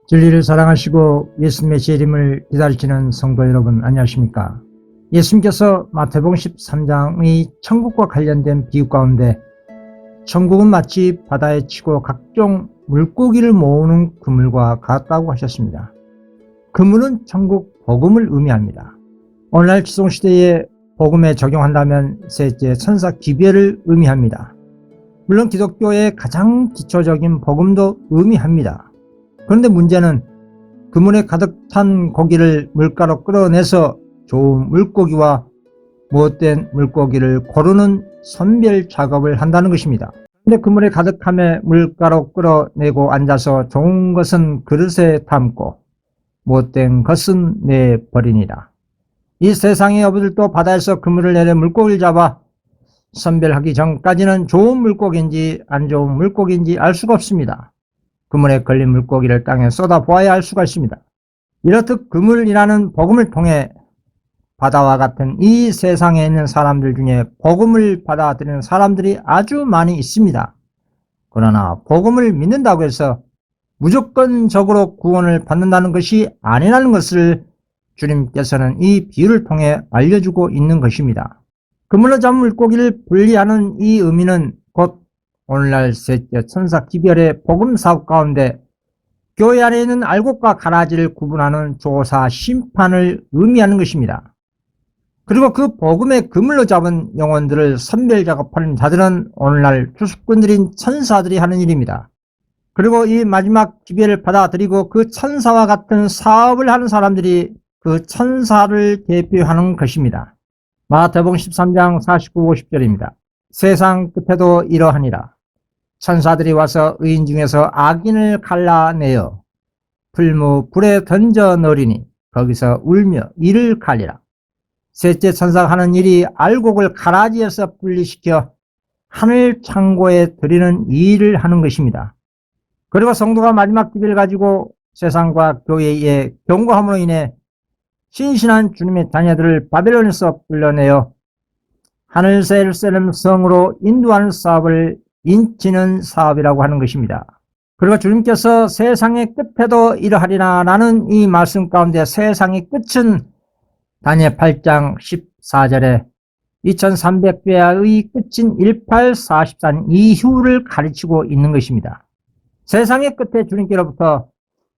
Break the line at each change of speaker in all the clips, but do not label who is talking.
진리를 사랑하시고 예수님의 재림을 기다리시는 성도 여러분, 안녕하십니까? 예수님께서 마태복음 13장의 천국과 관련된 비유 가운데 천국은 마치 바다에 치고 각종 물고기를 모으는 그물과 같다고 하셨습니다. 그물은 천국 복음을 의미합니다. 오늘날 지성시대에 복음에 적용한다면 셋째, 천사 기별을 의미합니다. 물론 기독교의 가장 기초적인 복음도 의미합니다. 그런데 문제는 그물에 가득 찬 고기를 물가로 끌어내서 좋은 물고기와 못된 물고기를 고르는 선별 작업을 한다는 것입니다. 그런데 그물에 가득함에 물가로 끌어내고 앉아서 좋은 것은 그릇에 담고 못된 것은 내버리니라. 이 세상의 어부들도 바다에서 그물을 내려 물고기를 잡아 선별하기 전까지는 좋은 물고기인지 안 좋은 물고기인지 알 수가 없습니다. 그물에 걸린 물고기를 땅에 쏟아보아야 알 수가 있습니다. 이렇듯 그물이라는 복음을 통해 바다와 같은 이 세상에 있는 사람들 중에 복음을 받아들이는 사람들이 아주 많이 있습니다. 그러나 복음을 믿는다고 해서 무조건적으로 구원을 받는다는 것이 아니라는 것을 주님께서는 이 비유를 통해 알려주고 있는 것입니다. 그물로 잡은 물고기를 분리하는 이 의미는 곧 오늘날 셋째 천사 기별의 복음 사업 가운데 교회 안에 있는 알곡과 가라지를 구분하는 조사 심판을 의미하는 것입니다. 그리고 그 복음의 그물로 잡은 영혼들을 선별 작업하는 자들은 오늘날 주수꾼들인 천사들이 하는 일입니다. 그리고 이 마지막 기별을 받아들이고 그 천사와 같은 사업을 하는 사람들이 그 천사를 대표하는 것입니다. 마태복음 13장 49, 50절입니다. 세상 끝에도 이러하니라. 천사들이 와서 의인 중에서 악인을 갈라내어 풀무 불에 던져 넣으리니 거기서 울며 이를 갈리라. 셋째 천사가 하는 일이 알곡을 가라지에서 분리시켜 하늘 창고에 들이는 일을 하는 것입니다. 그리고 성도가 마지막 기별을 가지고 세상과 교회의 경고함으로 인해 신신한 주님의 자녀들을 바벨론에서 불러내어 하늘 예루살렘 성으로 인도하는 사업을 인치는 사업이라고 하는 것입니다. 그리고 주님께서 세상의 끝에도 이러하리라 라는 이 말씀 가운데 세상의 끝은 다니엘 8장 14절에 2300배의 끝인 1844년 이후를 가르치고 있는 것입니다. 세상의 끝에 주님께로부터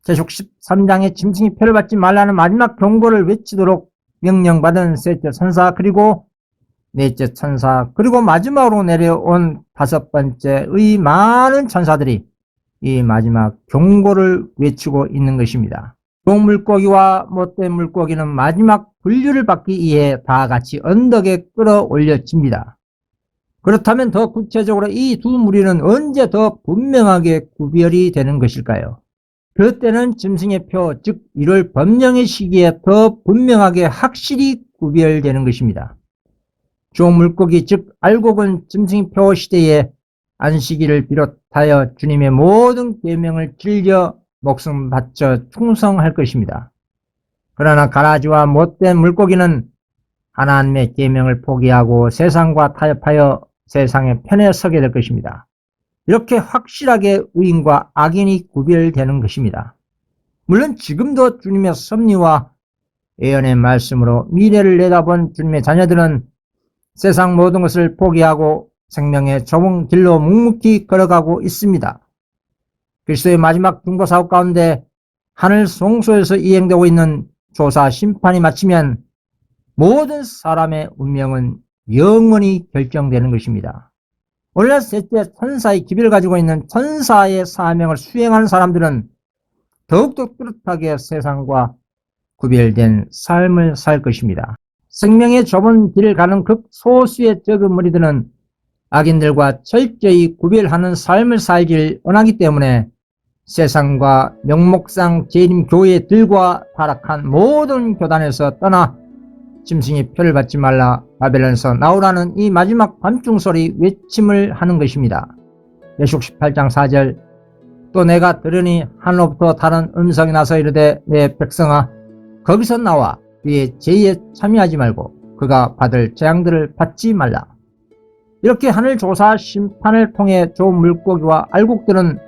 계속 13장의 짐승이 표를 받지 말라는 마지막 경고를 외치도록 명령받은 셋째 천사, 그리고 넷째 천사, 그리고 마지막으로 내려온 다섯 번째의 많은 천사들이 이 마지막 경고를 외치고 있는 것입니다. 좋은 물고기와 못된 물고기는 마지막 분류를 받기 위해 다 같이 언덕에 끌어올려집니다. 그렇다면 더 구체적으로 이 두 무리는 언제 더 분명하게 구별이 되는 것일까요? 그때는 짐승의 표, 즉 1월 법령의 시기에 더 분명하게 확실히 구별되는 것입니다. 좋은 물고기, 즉 알곡은 짐승의 표 시대에 안식일을 비롯하여 주님의 모든 계명을 즐겨 목숨 바쳐 충성할 것입니다. 그러나 가라지와 못된 물고기는 하나님의 계명을 포기하고 세상과 타협하여 세상의 편에 서게 될 것입니다. 이렇게 확실하게 의인과 악인이 구별되는 것입니다. 물론 지금도 주님의 섭리와 예언의 말씀으로 미래를 내다본 주님의 자녀들은 세상 모든 것을 포기하고 생명의 좁은 길로 묵묵히 걸어가고 있습니다. 그리스도의 마지막 중보사업 가운데 하늘 성소에서 이행되고 있는 조사 심판이 마치면 모든 사람의 운명은 영원히 결정되는 것입니다. 오늘날 셋째 천사의 기별을 가지고 있는 천사의 사명을 수행하는 사람들은 더욱더 뚜렷하게 세상과 구별된 삶을 살 것입니다. 생명의 좁은 길을 가는 극소수의 적은 무리들은 악인들과 철저히 구별하는 삶을 살길 원하기 때문에 세상과 명목상 재림교회들과 타락한 모든 교단에서 떠나 짐승의 표를 받지 말라 바벨론에서 나오라는 이 마지막 밤중소리 외침을 하는 것입니다. 예수록 18장 4절 또 내가 들으니 하늘로부터 다른 음성이 나서 이르되 내 백성아 거기서 나와 그의 죄에 참여하지 말고 그가 받을 재앙들을 받지 말라. 이렇게 하늘 조사 심판을 통해 좋은 물고기와 알곡들은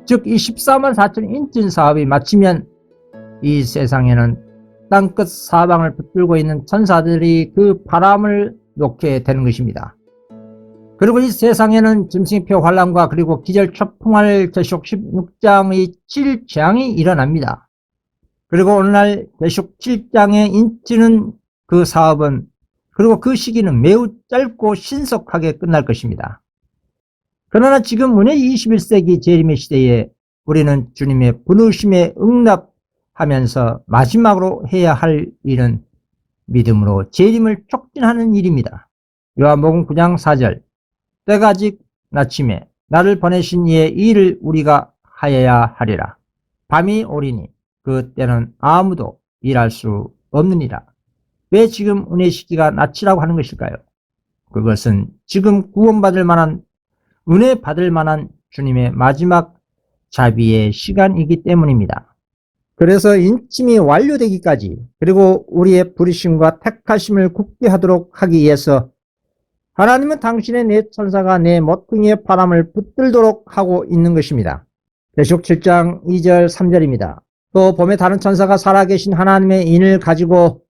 즉 이 14만 4천 인친 사업이 마치면 이 세상에는 땅끝 사방을 붙들고 있는 천사들이 그 바람을 놓게 되는 것입니다. 그리고 이 세상에는 짐승표 환란과 그리고 기절초풍할 계시록 16장의 7재앙이 일어납니다. 그리고 오늘날 계시록 7장에 인치는 그 사업은 그리고 그 시기는 매우 짧고 신속하게 끝날 것입니다. 그러나 지금 은혜 21세기 재림의 시대에 우리는 주님의 부르심에 응답하면서 마지막으로 해야 할 일은 믿음으로 재림을 촉진하는 일입니다. 요한복음 9장 4절 때가 아직 낮침에 나를 보내신 이의 일을 우리가 하여야 하리라. 밤이 오리니 그 때는 아무도 일할 수 없느니라. 왜 지금 은혜 시기가 낮이라고 하는 것일까요? 그것은 지금 구원받을 만한 은혜 받을 만한 주님의 마지막 자비의 시간이기 때문입니다. 그래서 인침이 완료되기까지 그리고 우리의 부르심과 택하심을 굳게 하도록 하기 위해서 하나님은 당신의 내 천사가 내 모퉁이의 바람을 붙들도록 하고 있는 것입니다. 계시록 7장 2절 3절입니다. 또 봄에 다른 천사가 살아계신 하나님의 인을 가지고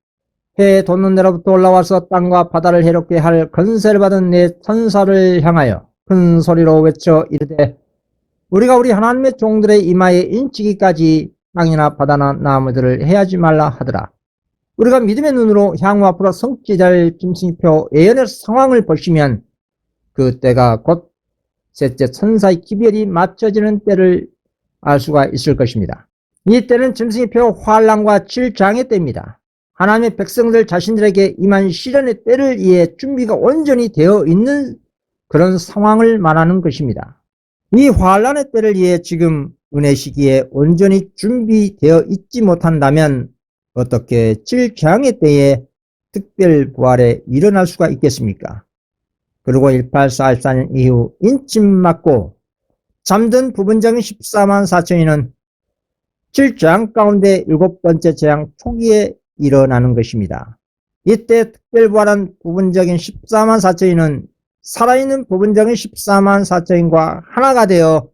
해에 돋는 데로부터 올라와서 땅과 바다를 해롭게 할 권세를 받은 내 천사를 향하여 큰 소리로 외쳐 이르되 우리가 우리 하나님의 종들의 이마에 인치기까지 땅이나 바다나 나무들을 해하지 말라 하더라. 우리가 믿음의 눈으로 향후 앞으로 성취될 짐승표 예언의 상황을 보시면 그 때가 곧 셋째 천사의 기별이 맞춰지는 때를 알 수가 있을 것입니다. 이 때는 짐승표 환란과 7장의 때입니다. 하나님의 백성들 자신들에게 임한 시련의 때를 위해 준비가 온전히 되어 있는 그런 상황을 말하는 것입니다. 이 환란의 때를 위해 지금 은혜 시기에 온전히 준비되어 있지 못한다면 어떻게 7장의 때에 특별 부활에 일어날 수가 있겠습니까? 그리고 1844년 이후 인침 맞고 잠든 부분적인 14만 4천인은 7장 가운데 7번째 재앙 초기에 일어나는 것입니다. 이때 특별 부활한 부분적인 14만 4천인은 살아있는 부분적인 14만 4천인과 하나가 되어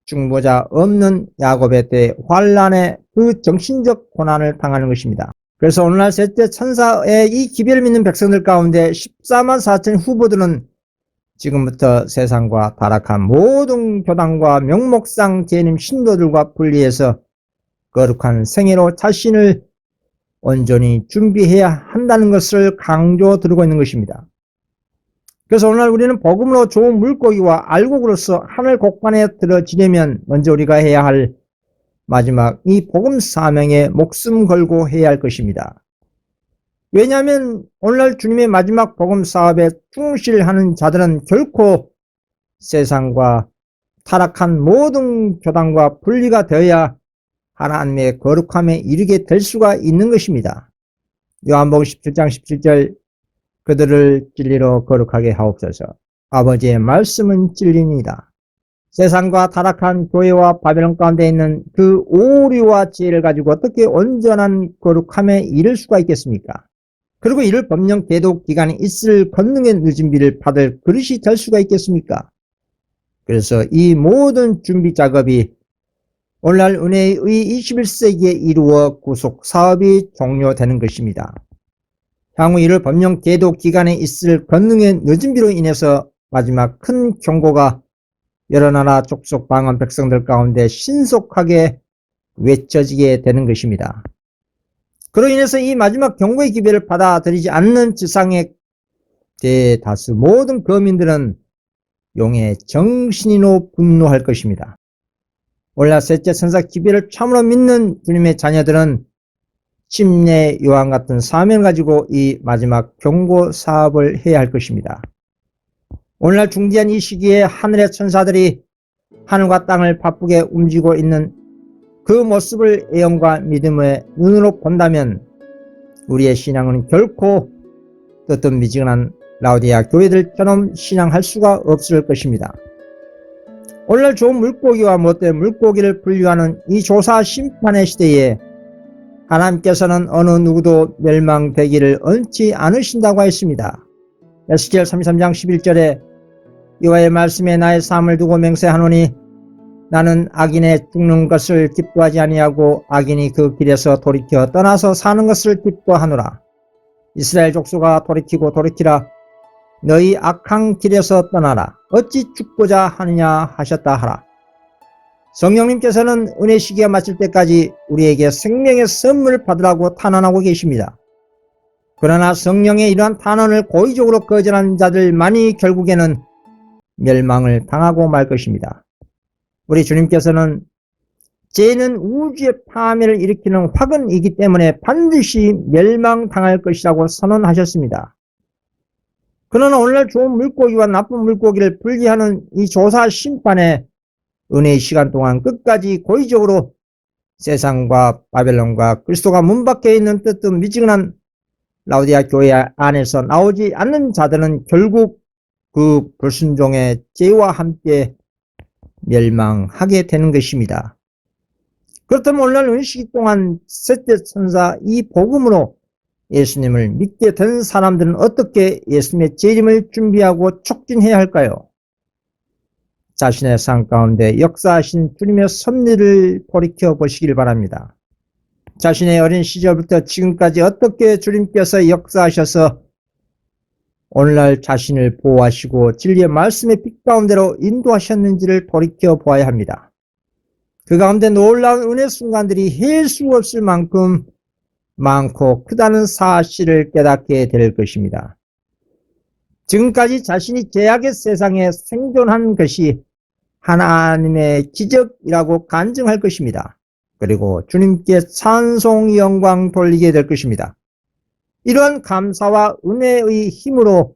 중보자 없는 야곱의 때 환란의 그 정신적 고난을 당하는 것입니다. 그래서 오늘날 셋째 천사의 이 기별을 믿는 백성들 가운데 14만 4천 후보들은 지금부터 세상과 타락한 모든 교단과 명목상 재림 신도들과 분리해서 거룩한 생애로 자신을 온전히 준비해야 한다는 것을 강조드리고 있는 것입니다. 그래서 오늘 우리는 복음으로 좋은 물고기와 알곡으로서 하늘 곡간에 들어지려면 먼저 우리가 해야 할 마지막 이 복음 사명에 목숨 걸고 해야 할 것입니다. 왜냐하면 오늘날 주님의 마지막 복음 사업에 충실하는 자들은 결코 세상과 타락한 모든 교단과 분리가 되어야 하나님의 거룩함에 이르게 될 수가 있는 것입니다. 요한복음 17장 17절 그들을 진리로 거룩하게 하옵소서. 아버지의 말씀은 진리니이다. 세상과 타락한 교회와 바벨론 가운데 있는 그 오류와 지혜를 가지고 어떻게 온전한 거룩함에 이를 수가 있겠습니까? 그리고 이를 법령 대독 기간이 있을 권능의 늦은 비를 받을 그릇이 될 수가 있겠습니까? 그래서 이 모든 준비 작업이 오늘날 은혜의 21세기에 이루어 구속 사업이 종료되는 것입니다. 향후 이를 법령 대독 기간에 있을 권능의 늦은 비로 인해서 마지막 큰 경고가 여러 나라 족속 방언 백성들 가운데 신속하게 외쳐지게 되는 것입니다. 그로 인해서 이 마지막 경고의 기별을 받아들이지 않는 지상의 대다수 모든 거민들은 용의 정신이로 분노할 것입니다. 오늘날 셋째 천사 기별을 참으로 믿는 주님의 자녀들은 침례 요한 같은 사명을 가지고 이 마지막 경고 사업을 해야 할 것입니다. 오늘날 중대한 이 시기에 하늘의 천사들이 하늘과 땅을 바쁘게 움직이고 있는 그 모습을 애용과 믿음의 눈으로 본다면 우리의 신앙은 결코 뜨뜻미지근한 라오디아 교회들처럼 신앙할 수가 없을 것입니다. 오늘날 좋은 물고기와 못된 물고기를 분류하는 이 조사 심판의 시대에 하나님께서는 어느 누구도 멸망되기를 원치 않으신다고 했습니다. 에스겔 33장 11절에 여호와의 말씀에 나의 삶을 두고 맹세하노니 나는 악인의 죽는 것을 기뻐하지 아니하고 악인이 그 길에서 돌이켜 떠나서 사는 것을 기뻐하노라. 이스라엘 족속아 돌이키고 돌이키라. 너희 악한 길에서 떠나라. 어찌 죽고자 하느냐 하셨다 하라. 성령님께서는 은혜 시기가 마칠 때까지 우리에게 생명의 선물을 받으라고 탄원하고 계십니다. 그러나 성령의 이러한 탄원을 고의적으로 거절한 자들만이 결국에는 멸망을 당하고 말 것입니다. 우리 주님께서는 죄는 우주의 파멸을 일으키는 화근이기 때문에 반드시 멸망당할 것이라고 선언하셨습니다. 그러나 오늘날 좋은 물고기와 나쁜 물고기를 분리하는 이 조사 심판의 은혜의 시간 동안 끝까지 고의적으로 세상과 바벨론과 그리스도가 문 밖에 있는 뜨뜻 미지근한 라오디아 교회 안에서 나오지 않는 자들은 결국 그 불순종의 죄와 함께 멸망하게 되는 것입니다. 그렇다면 오늘날 은혜 시기 동안 셋째 천사 이 복음으로 예수님을 믿게 된 사람들은 어떻게 예수님의 재림을 준비하고 촉진해야 할까요? 자신의 삶 가운데 역사하신 주님의 섭리를 돌이켜 보시길 바랍니다. 자신의 어린 시절부터 지금까지 어떻게 주님께서 역사하셔서 오늘날 자신을 보호하시고 진리의 말씀의 빛 가운데로 인도하셨는지를 돌이켜 보아야 합니다. 그 가운데 놀라운 은혜 순간들이 헬 수 없을 만큼 많고 크다는 사실을 깨닫게 될 것입니다. 지금까지 자신이 죄악의 세상에 생존한 것이 하나님의 기적이라고 간증할 것입니다. 그리고 주님께 찬송 영광 돌리게 될 것입니다. 이러한 감사와 은혜의 힘으로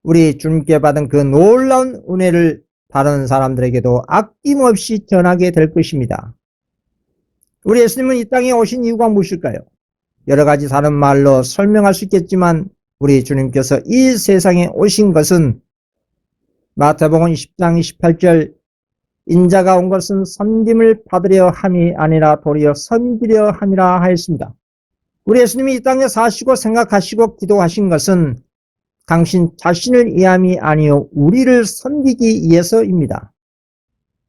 우리 주님께 받은 그 놀라운 은혜를 다른 사람들에게도 아낌없이 전하게 될 것입니다. 우리 예수님은 이 땅에 오신 이유가 무엇일까요? 여러 가지 다른 말로 설명할 수 있겠지만 우리 주님께서 이 세상에 오신 것은 마태복음 20장 28절 인자가 온 것은 섬김을 받으려 함이 아니라 도리어 섬기려 함이라 하였습니다. 우리 예수님이 이 땅에 사시고 생각하시고 기도하신 것은 당신 자신을 위함이 아니요 우리를 섬기기 위해서입니다.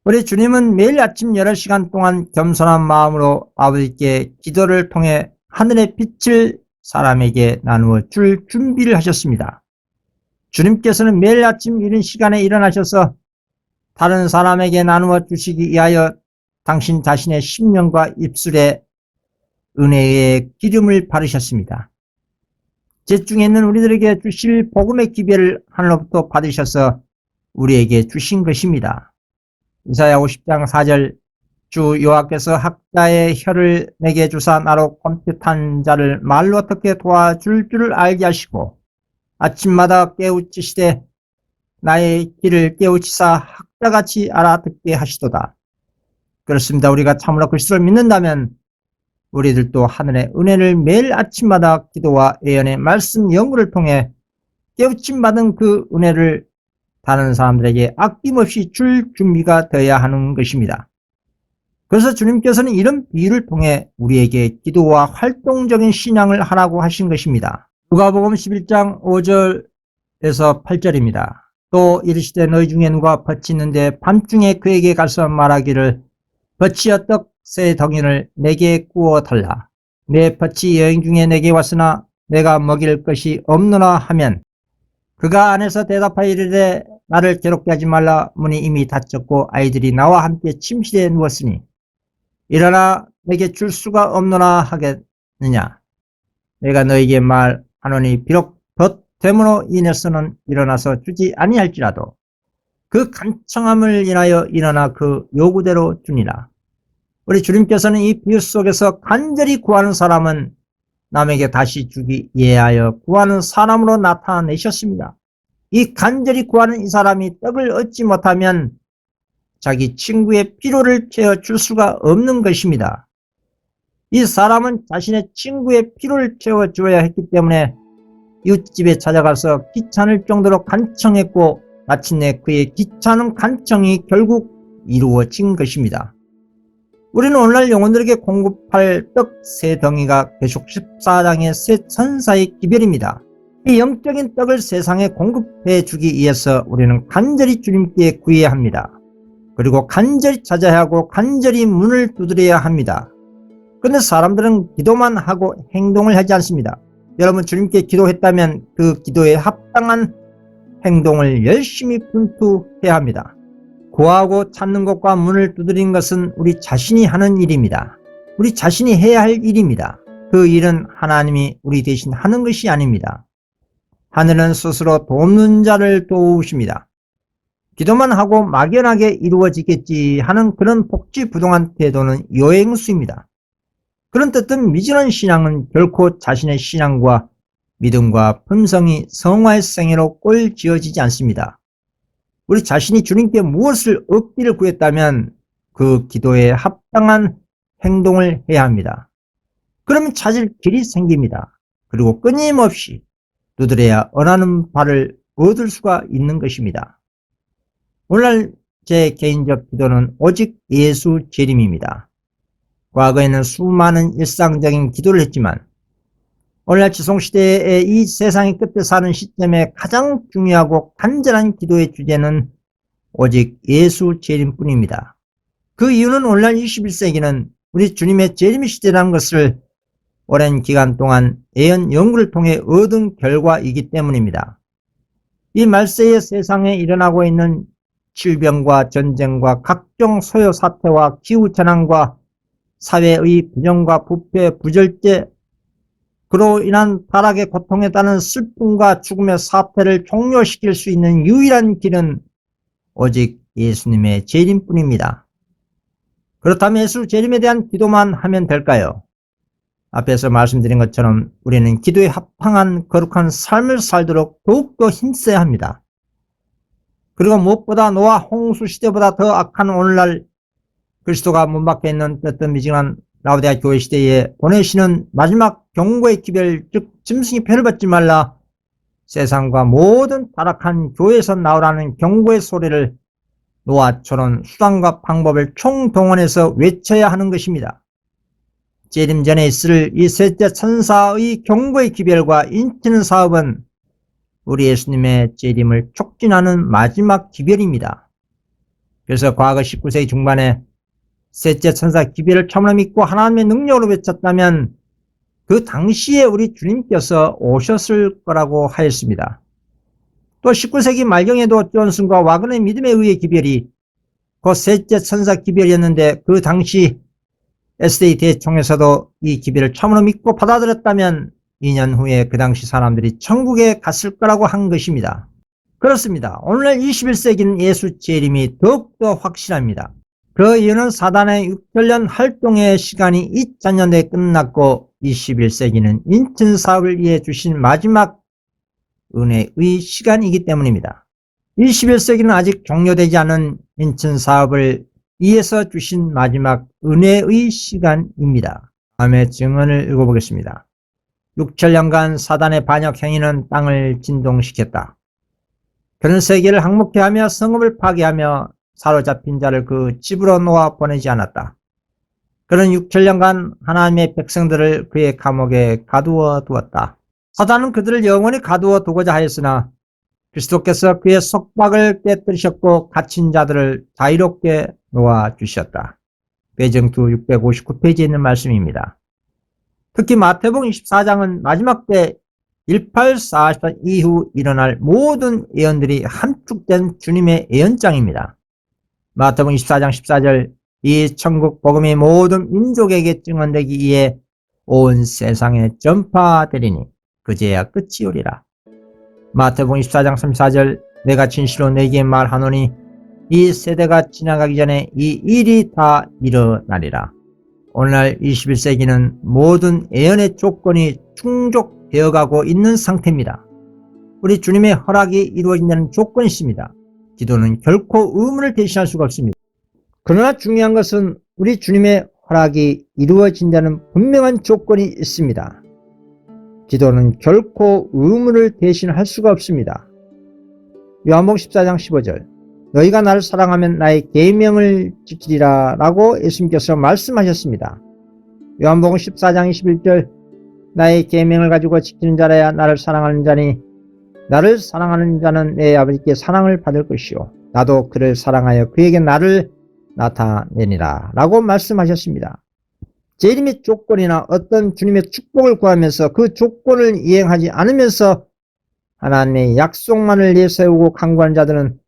우리 주님은 매일 아침 8시간 동안 겸손한 마음으로 아버지께 기도를 통해 하늘의 빛을 사람에게 나누어 줄 준비를 하셨습니다. 주님께서는 매일 아침 이른 시간에 일어나셔서 다른 사람에게 나누어 주시기 위하여 당신 자신의 심령과 입술에 은혜의 기름을 바르셨습니다. 죄 중에 있는 우리들에게 주실 복음의 기별을 하늘로부터 받으셔서 우리에게 주신 것입니다. 이사야 50장 4절 주 여호와께서 학자의 혀를 내게 주사 나로 꼼핍한 자를 말로 어떻게 도와줄 줄을 알게 하시고 아침마다 깨우치시되 나의 길을 깨우치사 학자같이 알아듣게 하시도다. 그렇습니다. 우리가 참으로 그리스도를 믿는다면 우리들도 하늘의 은혜를 매일 아침마다 기도와 예언의 말씀 연구를 통해 깨우침 받은 그 은혜를 다른 사람들에게 아낌없이 줄 준비가 되어야 하는 것입니다. 그래서 주님께서는 이런 비유를 통해 우리에게 기도와 활동적인 신앙을 하라고 하신 것입니다. 누가복음 11장 5절에서 8절입니다. 또 이르시되 너희 중에 누가 덫이 있는데 밤중에 그에게 가서 말하기를 덫이여 떡 세 덩이를 내게 구워 달라. 내 덫이 여행 중에 내게 왔으나 내가 먹일 것이 없노라 하면 그가 안에서 대답하여 이르되 나를 괴롭게 하지 말라. 문이 이미 닫혔고 아이들이 나와 함께 침실에 누웠으니 일어나 내게 줄 수가 없노라 하겠느냐. 내가 너에게 말하노니 비록 덫됨으로 인해서는 일어나서 주지 아니할지라도 그 간청함을 인하여 일어나 그 요구대로 주니라. 우리 주님께서는 이 비유 속에서 간절히 구하는 사람은 남에게 다시 주기 위하여 구하는 사람으로 나타내셨습니다. 이 간절히 구하는 이 사람이 떡을 얻지 못하면 자기 친구의 필요를 채워줄 수가 없는 것입니다. 이 사람은 자신의 친구의 필요를 채워줘야 했기 때문에 이웃집에 찾아가서 귀찮을 정도로 간청했고 마침내 그의 귀찮은 간청이 결국 이루어진 것입니다. 우리는 오늘날 영혼들에게 공급할 떡 세 덩이가 계속 14장의 세 천사의 기별입니다. 이 영적인 떡을 세상에 공급해 주기 위해서 우리는 간절히 주님께 구해야 합니다. 그리고 간절히 찾아야 하고 간절히 문을 두드려야 합니다. 그런데 사람들은 기도만 하고 행동을 하지 않습니다. 여러분, 주님께 기도했다면 그 기도에 합당한 행동을 열심히 분투해야 합니다. 구하고 찾는 것과 문을 두드리는 것은 우리 자신이 하는 일입니다. 우리 자신이 해야 할 일입니다. 그 일은 하나님이 우리 대신 하는 것이 아닙니다. 하늘은 스스로 돕는 자를 도우십니다. 기도만 하고 막연하게 이루어지겠지 하는 그런 복지부동한 태도는 요행수입니다. 그런 뜻은 미지는 신앙은 결코 자신의 신앙과 믿음과 품성이 성화의 생애로 꼴지어지지 않습니다. 우리 자신이 주님께 무엇을 얻기를 구했다면 그 기도에 합당한 행동을 해야 합니다. 그러면 찾을 길이 생깁니다. 그리고 끊임없이 두드려야 원하는 바를 얻을 수가 있는 것입니다. 오늘날 제 개인적 기도는 오직 예수 재림입니다. 과거에는 수많은 일상적인 기도를 했지만 오늘날 지성시대의 이 세상의 끝에 사는 시점에 가장 중요하고 간절한 기도의 주제는 오직 예수 재림뿐입니다. 그 이유는 오늘날 21세기는 우리 주님의 재림 시대라는 것을 오랜 기간 동안 예언 연구를 통해 얻은 결과이기 때문입니다. 이 말세의 세상에 일어나고 있는 질병과 전쟁과 각종 소요 사태와 기후재난과 사회의 부정과 부패, 부절제, 그로 인한 타락의 고통에 따른 슬픔과 죽음의 사태를 종료시킬 수 있는 유일한 길은 오직 예수님의 재림뿐입니다. 그렇다면 예수 재림에 대한 기도만 하면 될까요? 앞에서 말씀드린 것처럼 우리는 기도에 합당한 거룩한 삶을 살도록 더욱더 힘써야 합니다. 그리고 무엇보다 노아 홍수 시대보다 더 악한 오늘날 그리스도가 문 밖에 있는 뜨뜻미지근한 라오디아 교회 시대에 보내시는 마지막 경고의 기별, 즉 짐승의 패를 받지 말라, 세상과 모든 타락한 교회에서 나오라는 경고의 소리를 노아처럼 수단과 방법을 총동원해서 외쳐야 하는 것입니다. 재림 전에 있을 이 셋째 천사의 경고의 기별과 인치는 사업은 우리 예수님의 재림을 촉진하는 마지막 기별입니다. 그래서 과거 19세기 중반에 셋째 천사 기별을 참으로 믿고 하나님의 능력으로 외쳤다면 그 당시에 우리 주님께서 오셨을 거라고 하였습니다. 또 19세기 말경에도 존슨과 와그너의 믿음에 의해 기별이 그 셋째 천사 기별이었는데 그 당시 SD 대총에서도 이 기별을 참으로 믿고 받아들였다면 2년 후에 그 당시 사람들이 천국에 갔을 거라고 한 것입니다. 그렇습니다. 오늘날 21세기는 예수 재림이 더욱더 확실합니다. 그 이유는 사단의 6개년 활동의 시간이 2000년대에 끝났고 21세기는 인천 사업을 위해 주신 마지막 은혜의 시간이기 때문입니다. 21세기는 아직 종료되지 않은 인천 사업을 위해서 주신 마지막 은혜의 시간입니다. 다음에 증언을 읽어보겠습니다. 6천년간 사단의 반역 행위는 땅을 진동시켰다. 그는 세계를 항목해하며 성읍을 파괴하며 사로잡힌 자를 그 집으로 놓아 보내지 않았다. 그는 6천년간 하나님의 백성들을 그의 감옥에 가두어 두었다. 사단은 그들을 영원히 가두어 두고자 하였으나 그리스도께서 그의 속박을 깨뜨리셨고 갇힌 자들을 자유롭게 놓아주셨다. 배정투 659페이지에 있는 말씀입니다. 특히 마태복음 24장은 마지막 때 1844 이후 일어날 모든 예언들이 함축된 주님의 예언장입니다. 마태복음 24장 14절, 이 천국 복음이 모든 민족에게 증언되기 위해 온 세상에 전파되리니 그제야 끝이 오리라. 마태복음 24장 34절, 내가 진실로 내게 말하노니 이 세대가 지나가기 전에 이 일이 다 일어나리라. 오늘날 21세기는 모든 예언의 조건이 충족되어가고 있는 상태입니다. 우리 주님의 허락이 이루어진다는 조건이 있습니다. 기도는 결코 의문을 대신할 수가 없습니다. 그러나 중요한 것은 우리 주님의 허락이 이루어진다는 분명한 조건이 있습니다. 기도는 결코 의문을 대신할 수가 없습니다. 요한복음 14장 15절, 너희가 나를 사랑하면 나의 계명을 지키리라 라고 예수님께서 말씀하셨습니다. 요한복음 14장 21절, 나의 계명을 가지고 지키는 자라야 나를 사랑하는 자니 나를 사랑하는 자는 내 아버지께 사랑을 받을 것이요 나도 그를 사랑하여 그에게 나를 나타내니라 라고 말씀하셨습니다. 재림의 조건이나 어떤 주님의 축복을 구하면서 그 조건을 이행하지 않으면서 하나님의 약속만을 내세우고 강구하는 자들은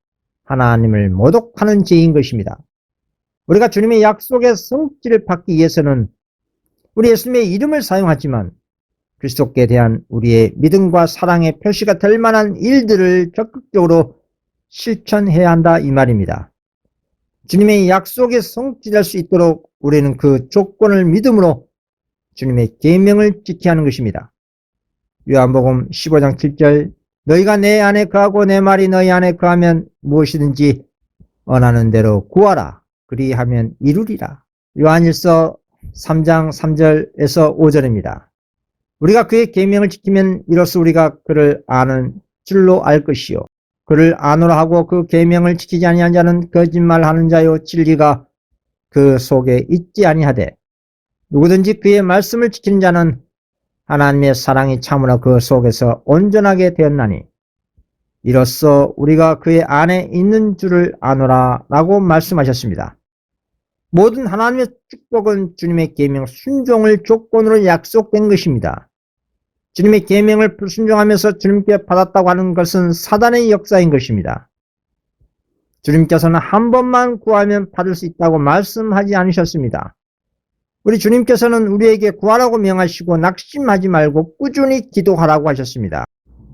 하나님을 모독하는 죄인 것입니다. 우리가 주님의 약속의 성취를 받기 위해서는 우리 예수님의 이름을 사용하지만 그리스도께 대한 우리의 믿음과 사랑의 표시가 될 만한 일들을 적극적으로 실천해야 한다 이 말입니다. 주님의 약속이 성취될 수 있도록 우리는 그 조건을 믿음으로 주님의 계명을 지켜야 하는 것입니다. 요한복음 15장 7절 너희가 내 안에 거하고 내 말이 너희 안에 거하면 무엇이든지 원하는 대로 구하라. 그리하면 이루리라. 요한일서 3장 3절에서 5절입니다. 우리가 그의 계명을 지키면 이로써 우리가 그를 아는 줄로 알 것이요 그를 아노라 하고 그 계명을 지키지 아니한 자는 거짓말하는 자요 진리가 그 속에 있지 아니하되 누구든지 그의 말씀을 지키는 자는 하나님의 사랑이 참으로 그 속에서 온전하게 되었나니 이로써 우리가 그의 안에 있는 줄을 아노라 라고 말씀하셨습니다. 모든 하나님의 축복은 주님의 계명 순종을 조건으로 약속된 것입니다. 주님의 계명을 불순종하면서 주님께 받았다고 하는 것은 사단의 역사인 것입니다. 주님께서는 한 번만 구하면 받을 수 있다고 말씀하지 않으셨습니다. 우리 주님께서는 우리에게 구하라고 명하시고 낙심하지 말고 꾸준히 기도하라고 하셨습니다.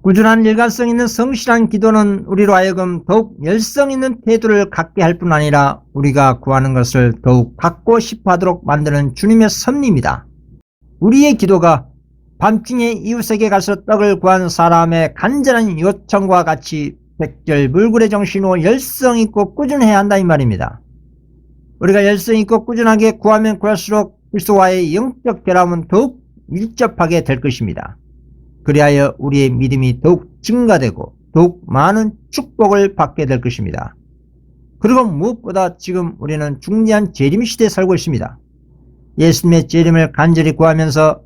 꾸준한 일관성 있는 성실한 기도는 우리로 하여금 더욱 열성 있는 태도를 갖게 할 뿐 아니라 우리가 구하는 것을 더욱 받고 싶어 하도록 만드는 주님의 섭리입니다. 우리의 기도가 밤중에 이웃에게 가서 떡을 구한 사람의 간절한 요청과 같이 백절불굴의 정신으로 열성 있고 꾸준해야 한다 이 말입니다. 우리가 열성 있고 꾸준하게 구하면 구할수록 그리스도와의 영적 결합은 더욱 밀접하게 될 것입니다. 그리하여 우리의 믿음이 더욱 증가되고 더욱 많은 축복을 받게 될 것입니다. 그리고 무엇보다 지금 우리는 중대한 재림 시대에 살고 있습니다. 예수님의 재림을 간절히 구하면서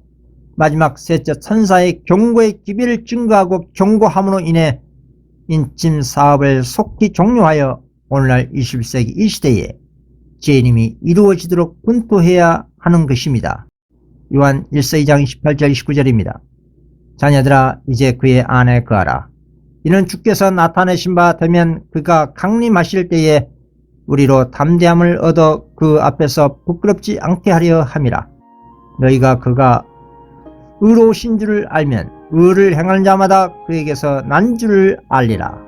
마지막 셋째 천사의 경고의 기비를 증거하고 경고함으로 인해 인침 사업을 속히 종료하여 오늘날 21세기 이 시대에 재림이 이루어지도록 분투해야 하는 것입니다. 요한 1서 2장 28절 29절입니다. 자녀들아 이제 그의 안에 거하라. 이는 주께서 나타내신 바 되면 그가 강림하실 때에 우리로 담대함을 얻어 그 앞에서 부끄럽지 않게 하려 함이라. 너희가 그가 의로우신 줄을 알면 의를 행하는 자마다 그에게서 난 줄을 알리라.